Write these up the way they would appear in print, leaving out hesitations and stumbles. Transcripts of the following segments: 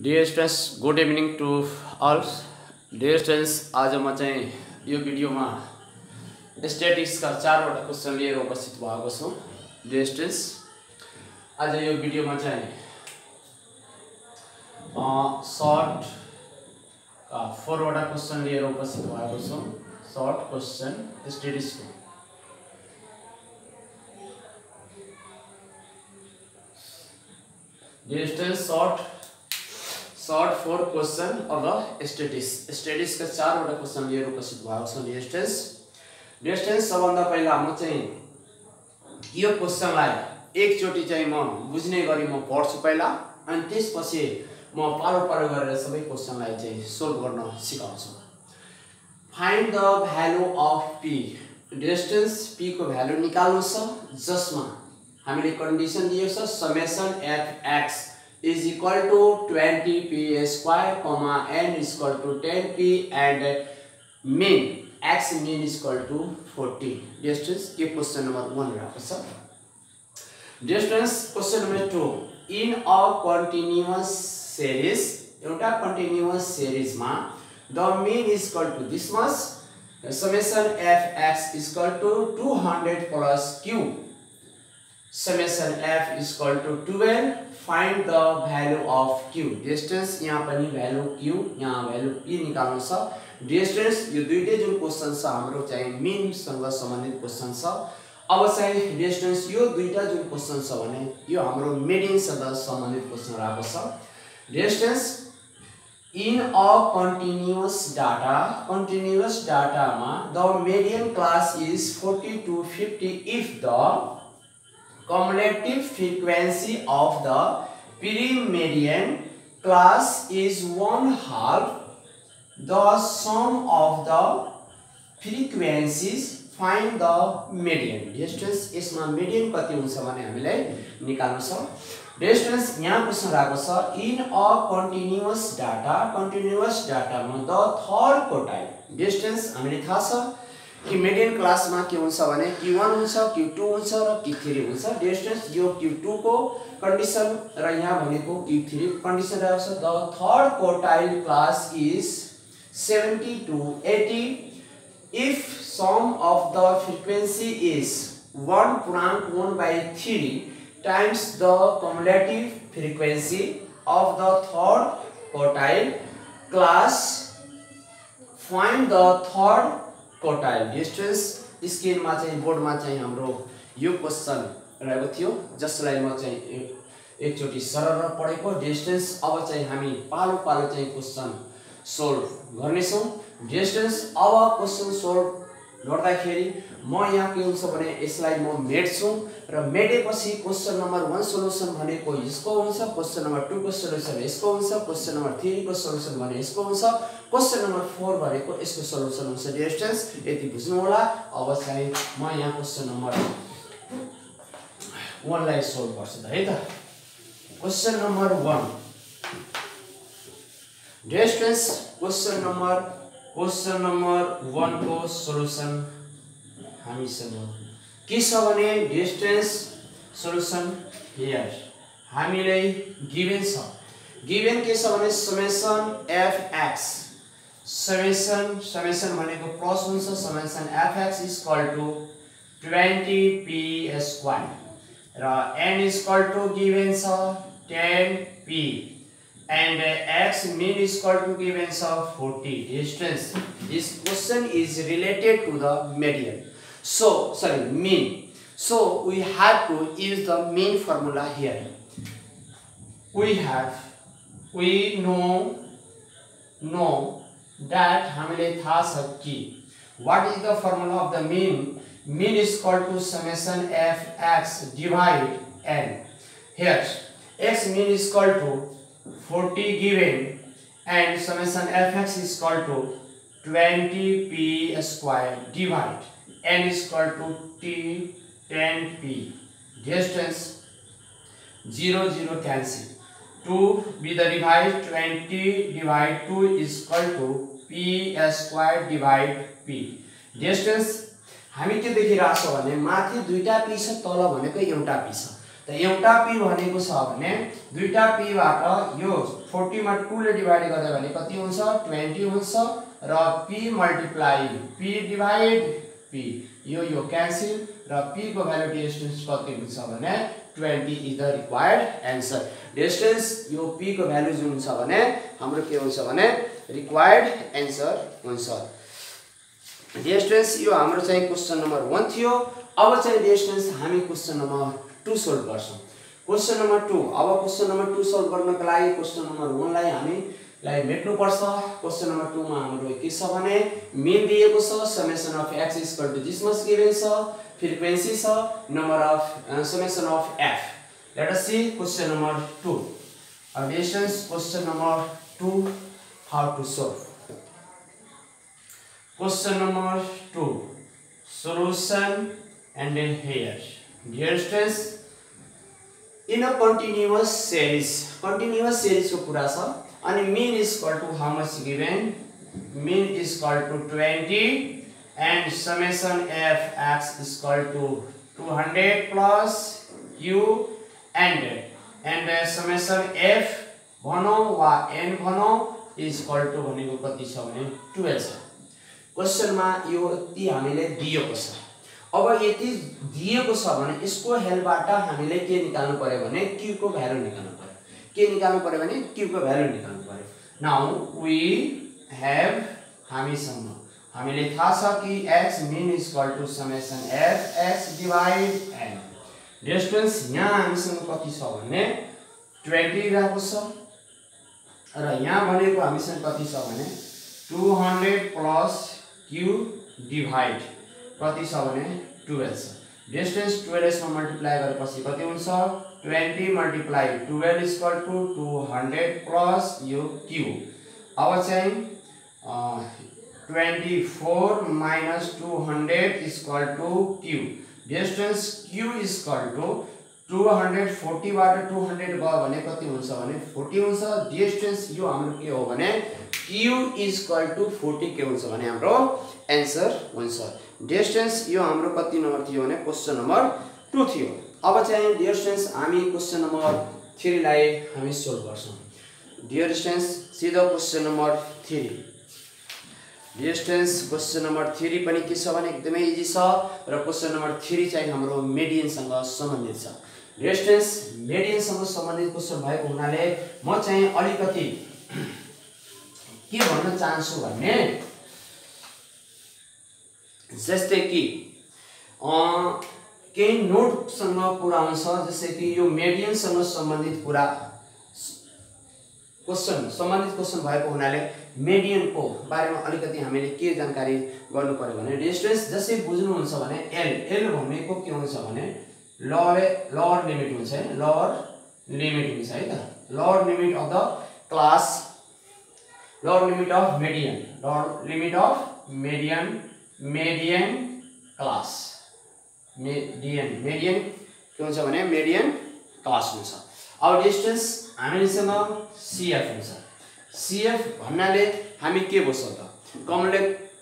Dear students good evening to all. Dear students आज म चाहिँ यो भिडियोमा स्ट्याटिक्सका 4वटा क्वेसन लिएर उपस्थित भएको छु। डियर स्टुडेन्ट्स आज यो भिडियोमा चाहिँ सर्ट 4वटा क्वेसन लिएर उपस्थित भएको छु। सर्ट क्वेसन स्ट्याटिक्सको dear students short 4 question of the statistics का 4वटा क्वेश्चन लिएर उपस्थित भएको छु। डियर स्टुडेन्ट्स सबभन्दा पहिला म चाहिँ यो क्वेश्चनलाई एकचोटी चाहिँ म बुझ्ने गरी म पढ्छु पहिला, अनि त्यसपछि म पालो पालो गरेर सबै क्वेश्चनलाई चाहिँ सोल्भ गर्न सिकाउँछु। Find the value of p। Dear students p को भ्यालु निकाल्नु छ, जसमा हामीले कन्डिसन दिएको छ summation f(x) is equal to 20p square comma n is equal to 10p and mean x mean is equal to 40। Dear students यो question number 1 रहेको छ। Dear students question number 2 in a continuous series, एउटा continuous सिरिजमा the mean is equal to this much, summation f(x) is equal to 200 plus q, summation f is equal to 12, find the value of q। Dear students यहाँ पनि value q, यहाँ value p निकाल्नु छ। Dear students यो दुईटै जुन question छ हाम्रो चाहिँ मीन सँग सम्बन्धित क्वेशन छ। अब चाहिँ डियर स्टुडेन्ट्स यो दुईटा जुन क्वेशन छ भने यो हाम्रो मिडियन सँग सम्बन्धित क्वेशन रहेको छ। Dear students in a continuous डाटामा the median class is 40 to 50 if the cumulative frequency of the pre-median class is 1/2 the sum of the frequencies, find the median। Dear students यसमा median कति हुन्छ भने हामीलाई निकाल्नु छ। डियर स्टुडेन्ट्स यहाँ question रहेको छ इन अ कन्टिन्युअस डाटामा the third quartile. Dear students हामीले थाहा छ कि मिडियन क्लासमा के हुन्छ भने Q1 हुन्छ, Q2 हुन्छ र Q3 हुन्छ। डियर स्टुडेन्ट्स यो Q2 को कन्डिसन र यहाँ भनेको Q3 कन्डिसन रहेको छ। The third quartile class is 70 to 80 if sum of the frequency is 1/3 times the cumulative frequency of the third quartile class, find the third quartile. Dear students स्क्रिनमा चाहिँ बोर्डमा चाहिँ हाम्रो यो क्वेशन रहेको थियो, जसलाई म चाहिँ एकचोटी सरर पढेको। डियर स्टुडेन्ट्स अब चाहिँ हामी पालो पालो चाहिँ क्वेशन सोल्भ गर्नेछौँ। डियर स्टुडेन्ट्स अब क्वेशन सोल्भ गर्दाखेरि म यहाँ के हुन्छ भने यसलाई म मेट्छु र मेटेपछि क्वेशन नम्बर 1 सोलुसन भनेको यसको हुन्छ, क्वेशन नम्बर 2 को सोलुसन यसको हुन्छ, क्वेशन नम्बर 3 को सोलुसन भने यसको हुन्छ, क्वेशन नम्बर 4 भनेको यसको सोलुसन हुन्छ। डियर स्टुडेन्ट्स यति बुझ्नु होला। अब चाहिँ म यहाँ क्वेशन नम्बर 1 लाई सोल्भ गर्छु है त। Question number 1 dear students question number 1 को सोलुसन हामीसँग के छ भने डियर स्टुडेन्ट्स सोलुसन हियर हामीलाई गिवन छ। गिवन के छ भने समेसन f(x) समेसन भनेको प्लस हुन्छ, summation f(x) is equal to 20p square र n is equal to given छ 10p and x mean is equal to given of 40। Dear students, this question is related to the median. Mean. So we have to use the mean formula here. We know that हामीले थाहा छ कि what is the formula of the mean? Mean is equal to summation f(x) divide n. Here x mean is equal to 40 given and summation f(x) is equal to 20p square divide n is equal to 10p। Dear students 0 cancel, 2 with the divide 20 divide 2 is equal to p square divide p। Dear students हामी के देखिरहेछौं भने माथि दुईटा p छ, तल भनेको एउटा p छ। त एउटा p भनेको छ भने दुईटा p बाट यो 40 मा 2 ले डिवाइड गर्दा भने कति हुन्छ 20 हुन्छ र p multiply p divide p यो क्यान्सल र p को भ्यालु डिस्टेन्स कति हुन्छ भने 20 is the required answer. Distance यो p को भ्यालु जुन हुन्छ भने हाम्रो के हुन्छ भने रिक्वायर्ड आन्सर हुन्छ। डिस्टेन्स यो हाम्रो चाहिँ क्वेशन नम्बर 1 थियो। अब चाहिँ डिस्टेन्स हामी क्वेशन नम्बर 2 सोल्भ गर्छौं। क्वेशन नम्बर 2 अब क्वेशन नम्बर 2 सोल्भ गर्नको लागि क्वेशन नम्बर 1 लाई हामीलाई मेट्नु पर्छ। क्वेशन नम्बर 2 मा हाम्रो के छ भने मीन दिएको छ, summation of x equal to this much given छ, फ्रिक्वेन्सी छ, number of summation of f। Let us see question number 2 distance question number 2 how to solve. Question number 2 solution and here dear students in a continuous series को कुरा छ अनि mean is equal to how much given mean is equal to 20 and summation f x is equal to 200 plus q and summation f भनौं वा n भनौं is equal to भनेको कति छ भने 12 छ। क्वेशन मा यो यति हामीले दिएको छ। अब यति दिएको छ भने यसको हेल्पबाट हामीले के निकाल्नु पर्यो भने q को भ्यालु निकाल्नु पर्यो। के निकाल्नु पर्यो भने q को भ्यालु निकाल्नु पर्यो। नाउ वी हैव हामीले थाहा छ कि x mean is equal to summation f x divide n। Distance यहाँ हामीसँग कति छ भने 20 रहेको छ र यहाँ भनेको हामीसँग कति छ भने 200 प्लस q डिवाइड कति छ भने 12 छ। डिस्टेन्स 12 मा मल्टिप्लाई गरेपछि कति हुन्छ 20 मल्टिप्लाई 12 इक्वल टु 200 प्लस यो q। अब चाहिँ 24 minus 200 equal to q। Distance q equal to 240 बाट 200 गयो भने कति हुन्छ भने 40 हुन्छ। डिस्टेन्स यो हाम्रो के हो भने q इक्वल टु 40 के हुन्छ भने हाम्रो आन्सर हुन्छ। डिस्टेन्स यो हाम्रो कति नम्बर थियो भने क्वेशन नम्बर 2 थियो। अब चाहिँ डियर स्टुडेन्ट्स हामी क्वेशन नम्बर 3 लाई हामी सोल्भ गर्छौं। डियर स्टुडेन्ट्स सिधा question number 3 dear students question number 3 पनि के छ भने एकदमै इजी छ र क्वेशन नम्बर 3 चाहिँ हाम्रो मेडियन सँग सम्बन्धित छ। डियर स्टुडेन्ट्स मेडियन सँग सम्बन्धित क्वेशन भएको हुनाले म चाहिँ अलिकति के भन्न चाहन्छु भने जस्तै कि केही नोट सँग कुरा आउँछ जस्तै कि यो मेडियन सँग सम्बन्धित कुरा क्वेशन भएको हुनाले मेडियन को बारेमा अलिकति हामीले के जानकारी गर्नु पर्यो भने डिस्टेन्स जसै बुझ्नुहुन्छ भने l भनेको के हुन्छ भने लोअर लिमिट हुन्छ है लोअर लिमिट है त lower limit of the class lower limit of median class median के हुन्छ भने मेडियन क्लास हुन्छ। अब डिस्टेन्स हामीसँग CF हुन्छ। CF भन्नाले हामी के बुझ्छौ त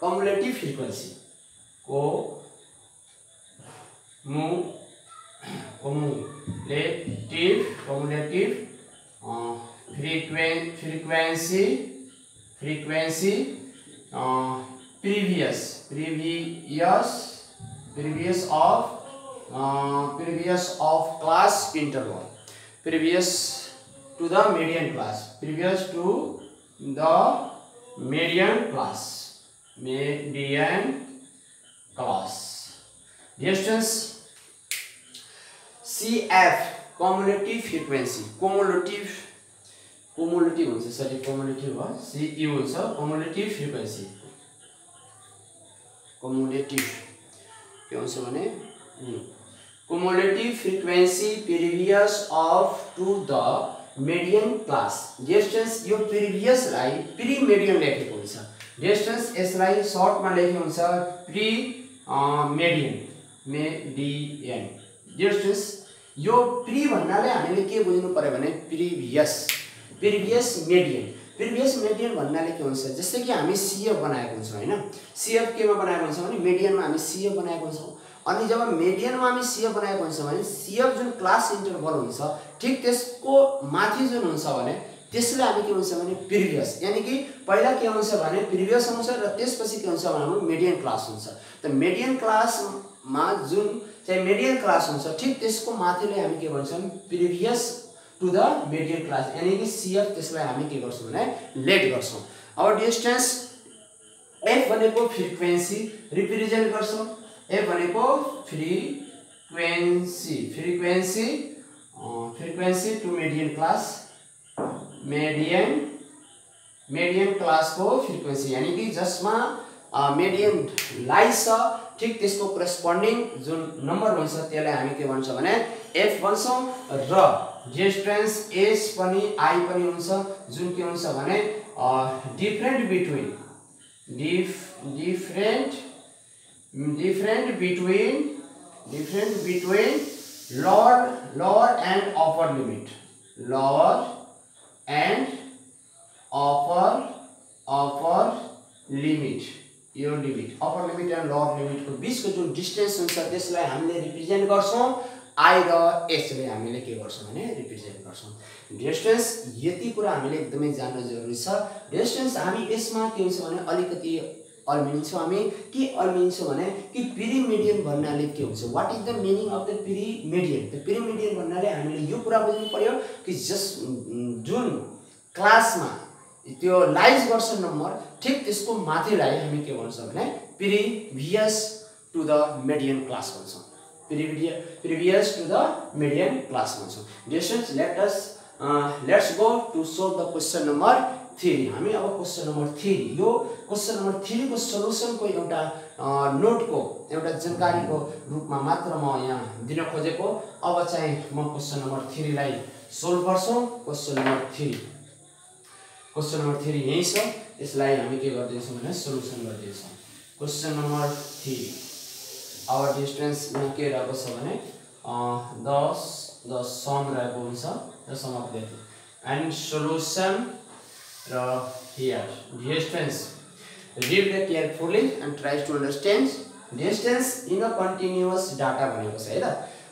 cumulative frequency frequency previous of class interval previous to the median class distance CF cumulative frequency cumulative हुन्छ सरी cumulative हो CU हुन्छ cumulative frequency cumulative के हुन्छ भने cumulative frequency previous of to the median class distance यो previous लाई pre median लेखेको हुन्छ distance यसलाई शॉर्ट मा लेखेको हुन्छ pre median distance यो pre भन्नाले हामीले के बुझ्नु पर्यो भने previous median भन्नाले के हुन्छ जस्तै कि हामी CF बनाएको हुन्छौं हैन CF केमा बनाएको हुन्छ भने median मा हामी CF बनाएको हुन्छौं अनि जब मेडियनमा हामी CF बनाएको हुन्छ भने CF जुन क्लास इन्टरभल हुन्छ ठीक त्यसको माथि जुन हुन्छ भने त्यसलाई हामी के हुन्छ भने प्रिभियस, यानी कि पहिला के हुन्छ भने प्रिभियस हुन्छ र त्यसपछि के हुन्छ भने हाम्रो मिडियन क्लास हुन्छ। त मिडियन क्लासमा जुन चाहिँ मिडियन क्लास हुन्छ ठीक त्यसको माथिले हामी के भन्छौँ previous to the median class, यानी कि CF त्यसलाई हामी के गर्छौँ भने लेट गर्छौँ। अब डिस्टेन्स F भनेको फ्रिक्वेन्सी रिप्रेजेन्ट गर्छौँ। F भनेको frequency to median class, median class को फ्रिक्वेन्सी, यानी कि जसमा मिडियन लाइज छ ठीक त्यसको करेस्पोन्डिङ जुन नम्बर हुन्छ त्यसलाई हामी के भन्छौँ भने F भन्छौँ। र डिस्टेन्स S पनि I पनि हुन्छ जुन के हुन्छ भने different between lower and upper limit, यो limit upper limit and lower limit को बीचको जुन डिस्टेन्स हुन्छ त्यसलाई हामीले रिप्रेजेन्ट गर्छौँ I र S ले हामीले के गर्छौँ भने रिप्रेजेन्ट गर्छौँ। डिस्टेन्स यति कुरा हामीले एकदमै जान्न जरुरी छ। डिस्टेन्स हामी यसमा के हुन्छ भने अलिकति अल्मिन्छौँ हामी के अल्मिन्छौँ भने कि पिरिमिडियन भन्नाले के हुन्छ, what is the meaning of the premedian. त पिरिमिडियन भन्नाले हामीले यो कुरा बुझ्नु पर्यो कि जुन क्लासमा त्यो लाइज गर्छ नम्बर ठीक त्यसको माथिलाई हामी के भन्छौँ भने previous to the median class भन्छौँ, previous to the median class भन्छौँ। Dear students let's go to solve the question number 3। हामी अब क्वेसन नम्बर 3 यो क्वेसन नम्बर 3 को सल्युसन को एउटा नोटको एउटा जानकारीको रूपमा मात्र म यहाँ दिन खोजेको। अब चाहिँ म क्वेसन नम्बर 3 लाई सोल्भ गर्छु। क्वेसन नम्बर 3 यही छ, यसलाई हामी के गर्दैछौँ भने सल्युसन गर्दैछौँ। क्वेसन नम्बर 3 आवर डिस्टेन्स यहाँ के रहेको छ भने 10 सम रहेको हुन्छ, the sum of that and solution र here dear students read that carefully and try to understand distance in a continuous data भनेको छ है त।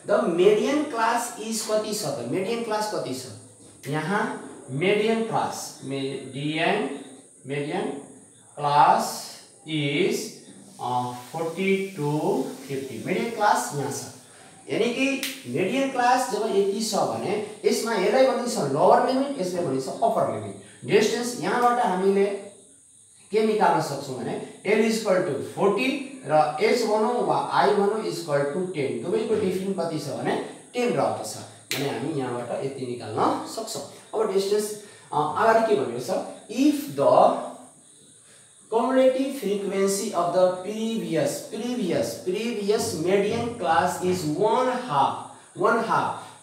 द median class is कति छ त, median class कति छ यहाँ median class is 40 to 50 median class यहाँ छ, यानी कि median class जब यति छ भने यसमा यसलाई भनिन्छ लोअर लिमिट, यसलाई भनिन्छ अप्पर लिमिट। डिस्टेन्स यहाँबाट हामीले के निकाल्न सक्छौं भने L = 40 र H भनौं वा I भनौं = 10, दुवैको डिफरेन्स कति छ भने 10 रहेको छ भने हामी यहाँबाट यति निकाल्न सक्छौं। अब डिस्टेन्स अगाडि के भनेको छ, if the cumulative frequency of the previous median class is 1/2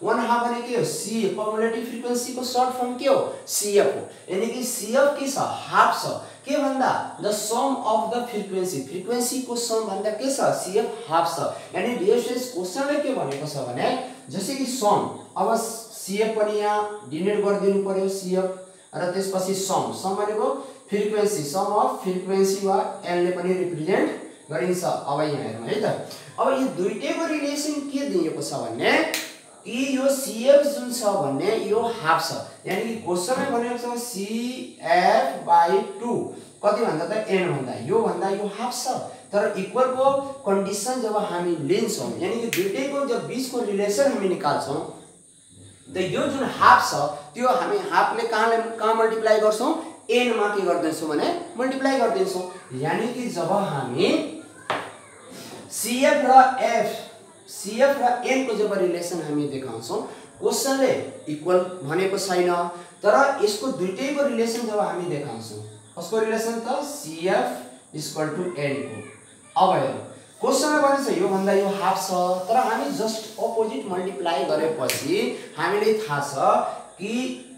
भने के हो C cumulative frequency को शॉर्ट फर्म के हो CF हो, यानी कि CF के छ हाफ छ के भन्दा the sum of the frequency को सम भन्दा के छ CF हाफ छ। यानी डिस्टेन्स क्वेशनले के भनेको छ भने जस्तै कि सम, अब CF पनि यहाँ डिनोट गरिदिनु पर्यो CF र त्यसपछि सम भनेको फ्रिक्वेन्सी, सम अफ फ्रिक्वेन्सी वा L ले पनि रिप्रेजेन्ट गरिन्छ। अब यहाँ हेरौँ है त, अब यो दुईटैको रिलेसन के दिएको छ भने कि यो CF जुन छ भन्ने यो हाफ छ, यानी कि क्वेशनले भनेको छ CF/2 कति भन्दा त n भन्दा यो हाफ छ। तर इक्वल को कन्डिसन जब हामी लिन्छौं, यानी कि दुईटैको जब बीचको रिलेसन हामी निकाल्छौं त यो जुन हाफ छ त्यो हामी हाफले कहाँ मल्टिप्लाई गर्छौं n मा के गर्दैछौं भने मल्टिप्लाई गर्दैछौं। यानी कि जब हामी CF र n को जब रिलेसन हामी देखाउँछौं क्वेशनले इक्वल भनेको छैन, तर यसको दुईटैको रिलेसन जब हामी देखाउँछौं कसको रिलेसन त CF = n को। अब हेरौँ क्वेशनले भन्छ यो भन्दा यो हाफ छ, तर हामी जस्ट अपोजिट मल्टिप्लाई गरेपछि हामीले थाहा छ कि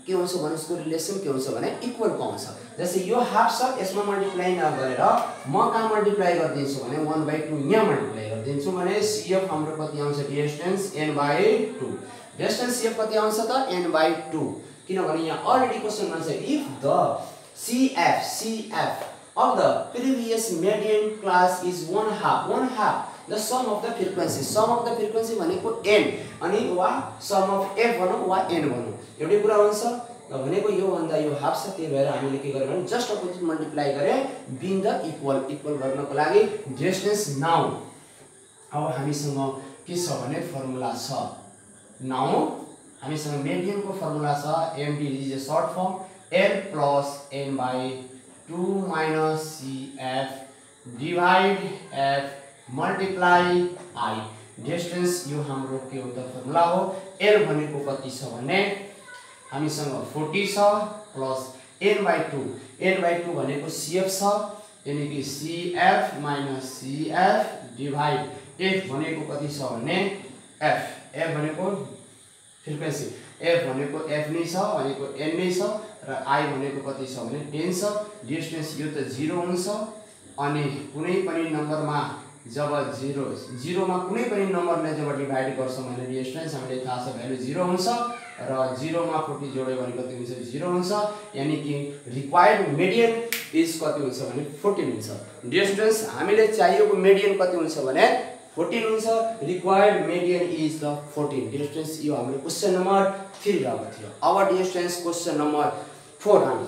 के हुन्छ भने यसको रिलेसन के हुन्छ भने इक्वल को आउँछ। जस्तै यो हाफ छ यसमा मल्टिप्लाई नगरेर म कहाँ मल्टिप्लाई गर्दिन्छु भने 1/2 यहाँ मल्टिप्लाई गर्दिन्छु भने CF हाम्रो कति आउँछ डिस्टेन्स n/2। डिस्टेन्स CF कति आउँछ त n/2, किनभने यहाँ अलरेडी क्वेशन भन्छ if the CF of the previous median class is 1/2 the sum of the frequency. Sum of the frequency भनेको n अनि वा सम अफ f भनौँ वा n भनौँ, एउटै कुरा हुन्छ। भनेको यो भन्दा यो हाफ छ, त्यही भएर हामीले के गर्यौं भने जस्ट अपोजिट मल्टिप्लाई गरे बिङ द इक्वल गर्नको लागि डिस्टेन्स। नाउ अब हामीसँग के छ भने फर्मुला छ। नाउ हामीसँग मेडियन को फर्मुला छ, md is a short form l plus n by 2 minus cf divide f multiply i। Distance यो हाम्रो के हो त फर्मुला हो। l भनेको कति छ भने हामीसँग 40 छ plus n by 2, n by 2 भनेको cf छ, यानी कि cf minus cf divide f भनेको कति छ भने f भनेको फ्रिक्वेन्सी, f भनेको f नै छ भनेको n नै छ र i भनेको कति छ भने 10 छ। डिस्टेन्स यो त 0 हुन्छ अनि कुनै पनि नम्बरमा जब 0 मा कुनै पनि नम्बरले जब डिवाइड गर्छौं भने डिस्टेन्स हामीले थाहा छ भ्यालु 0 हुन्छ र 0 मा 40 जोड्यो भने कति हुन्छ 0 हुन्छ, यानी कि रिक्वायर्ड मिडियन इज कति हुन्छ भने 14 हुन्छ। डिस्टेन्स हामीले चाहिएको मिडियन कति हुन्छ भने 14 हुन्छ, required median is the 14। Distance यो हाम्रो क्वेशन नम्बर 3 रहेको थियो। अब डिस्टेन्स क्वेशन नम्बर 4 हामी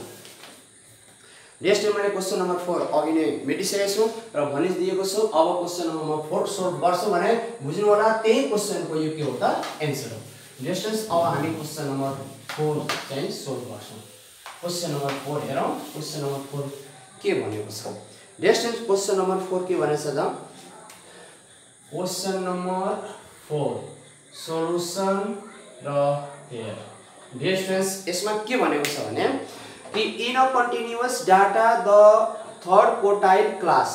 डिस्टेन्स मैले क्वेशन नम्बर 4 अघि नै मेटिसकेको छु र भनिदिएको छु। अब क्वेशन नम्बर 4 सोल्भ गर्छौं भने बुझ्नु होला त्यही क्वेशनको यो के हो त आन्सर हो। डिस्टेन्स अब हामी क्वेशन नम्बर 4 चाहिँ सोल्भ गर्छौं। क्वेशन नम्बर 4 हेरौं। क्वेशन नम्बर 4 के भनेको छ। डिस्टेन्स क्वेशन नम्बर 4 के भनेछ त क्वेशन नम्बर 4 सोलुसन र हेयर। डिस्टेन्स यसमा के भनेको छ भने कि in a continuous data the third quartile class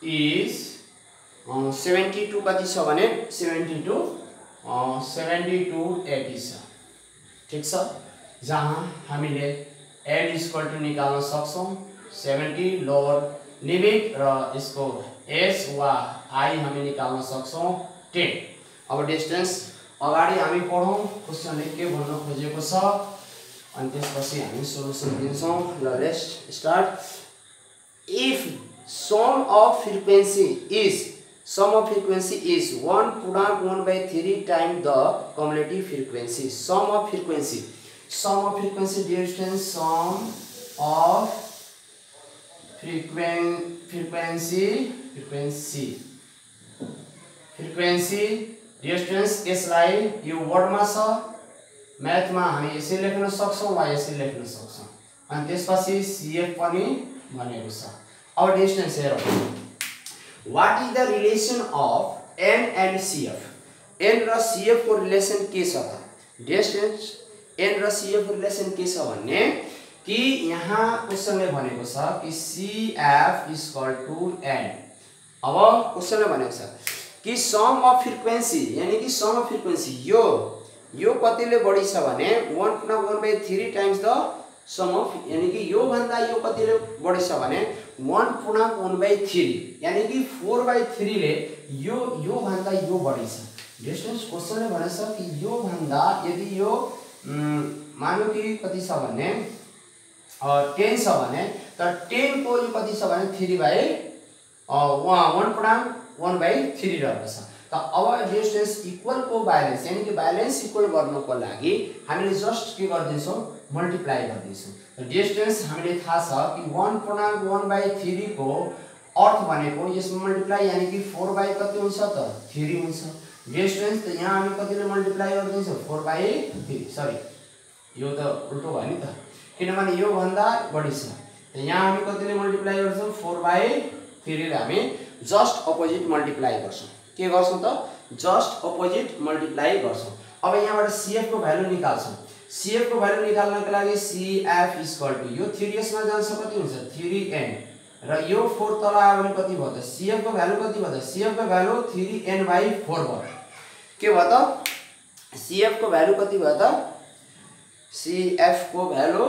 is 72 कति छ भने 72 80 छ। ठीक छ, जहाँ हामीले n = निकाल्न सक्छौं 70 लोअर लिमिट र यसको s वा i हामी निकाल्न सक्छौं 10। अब डिस्टेन्स अगाडि हामी पढौं क्वेशनले के भन्न खोजेको छ अनि त्यसपछि हामी सोलुसन दिन्छौं। ल let's start. If sum of frequency is 1.1/3 time the cumulative frequency. Sum of frequency distance sum of frequency distance यसलाई यो वर्डमा छ, म्याथमा हामी यसरी लेख्न सक्छौं वा यसरी लेख्न सक्छौं अनि त्यसपछि cf पनि भनेको छ। अब डिस्टेन्स हेरौं। What is the relation of n and cf। n र cf को रिलेसन के छ त? डिस्टेन्स n र cf को रिलेसन के छ भन्ने कि यहाँ क्वेशनले भनेको छ कि cf = n। अब क्वेशनले भनेको छ कि सम अफ फ्रिक्वेन्सी, यानी कि सम अफ फ्रिक्वेन्सी यो कतिले बढी छ भने 1.1/3 टाइम्स द सम अफ, यानी कि यो भन्दा यो कतिले बढी छ भने 1.1/3, यानी कि 4/3 ले यो भन्दा यो बढी छ। डिस्टेन्स क्वेशनले भनेछ कि यो भन्दा यदि यो मानौ कि कति छ भने 10 छ भने त 10 को यो कति छ भने 1.1/3 रहेको छ। त अब डिस्टेन्स इक्वल को ब्यालेन्स, यानी कि ब्यालेन्स इक्वल गर्नको लागि हामीले जस्ट के गर्दिन्छौं मल्टिप्लाई गर्दिन्छौं। डिस्टेन्स हामीले थाहा छ कि 1.1/3 को अर्थ भनेको यसमा मल्टिप्लाई, यानी कि 4 कति हुन्छ त 3 हुन्छ। डिस्टेन्स त यहाँ हामी कतिले मल्टिप्लाई गर्दिन्छौं 4/3, सरी यो त उल्टो भयो नि त, किनभने यो भन्दा बढी छ। त यहाँ हामी कतिले मल्टिप्लाई गर्छौं 4/3 ले हामी जस्ट अपोजिट मल्टिप्लाई गर्छौं। के गर्छौं त जस्ट अपोजिट मल्टिप्लाई गर्छौं। अब यहाँबाट cf को भ्यालु निकाल्छौं। cf को भ्यालु निकाल्नको लागि cf = यो 3s मा जान्छ कति हुन्छ 3n र यो 4 तल आयो भने कति भयो त cf को भ्यालु कति भयो त cf को भ्यालु 3n/4 भयो। के भयो त cf को भ्यालु कति भयो त cf को भ्यालु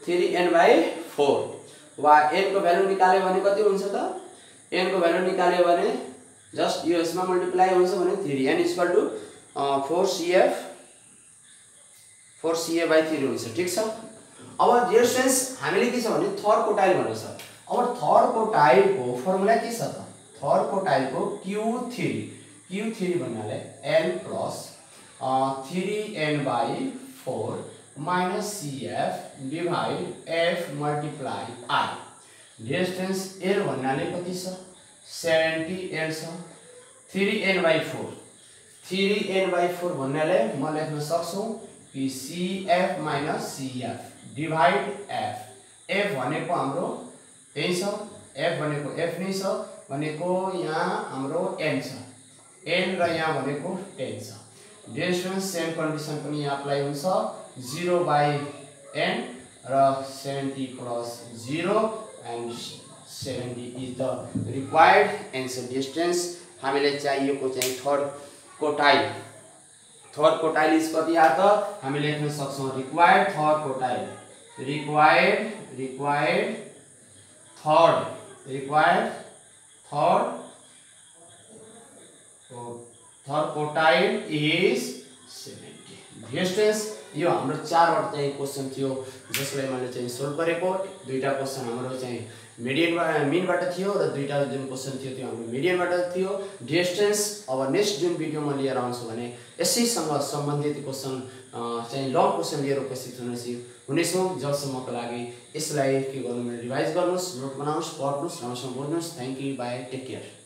3n/4 वा n को भ्यालु निकाल्यो भने कति हुन्छ त n को भ्यालु निकाल्यो भने जस्ट यो यसमा मल्टिप्लाई हुन्छ भने 3n = 4cf 4Ca/3 हुन्छ। ठिक छ। अब डियर स्टुडेन्ट्स हामीले के छ भने थर्ड क्वार्टाइल भनेको छ। अब थर्ड क्वार्टाइलको फर्मुला के छ त? थर्ड क्वार्टाइलको Q3 भन्नाले n plus 3n/4 minus CF divide F multiply I। Dear students L भन्नाले कति छ? 70L छ। 3n/4 भन्नाले म लेख्न सक्छु कि CF minus CF divide F। F भनेको हाम्रो त्यही छ, F भनेको F नै छ भनेको यहाँ हाम्रो n छ, n र यहाँ भनेको 10 छ। डियर स्टुडेन्ट्स सेम कन्डिसन पनि यहाँ अप्लाई हुन्छ। 0/n र 70 plus 0 and 70 is the required answer. Dear students हामीले चाहिएको चाहिँ थर्ड क्वार्टाइल इज कति आयो त? हामी लेख्न सक्छौं required third quartile is 70। Dear students यो हाम्रो 4 वटा चाहिँ क्वेशन थियो जसलाई मैले चाहिँ सोल्भ गरेको। दुईटा क्वेशन हाम्रो चाहिँ मिनबाट थियो र दुईटा जुन क्वेशन थियो त्यो हाम्रो मिडियनबाट थियो। डियर स्टुडेन्ट्स अब नेक्स्ट जुन भिडियो म लिएर आउँछु भने यसैसँग सम्बन्धित क्वेशन चाहिँ लङ क्वेशन लिएर उपस्थित हुनेछौँ। जबसम्मको लागि यसलाई के गर्नु भने रिभाइज गर्नुस्, नोट बनाउनुस्, पढ्नुस्, राम्रोसँग बुझ्नुस्। Thank you, bye, take care.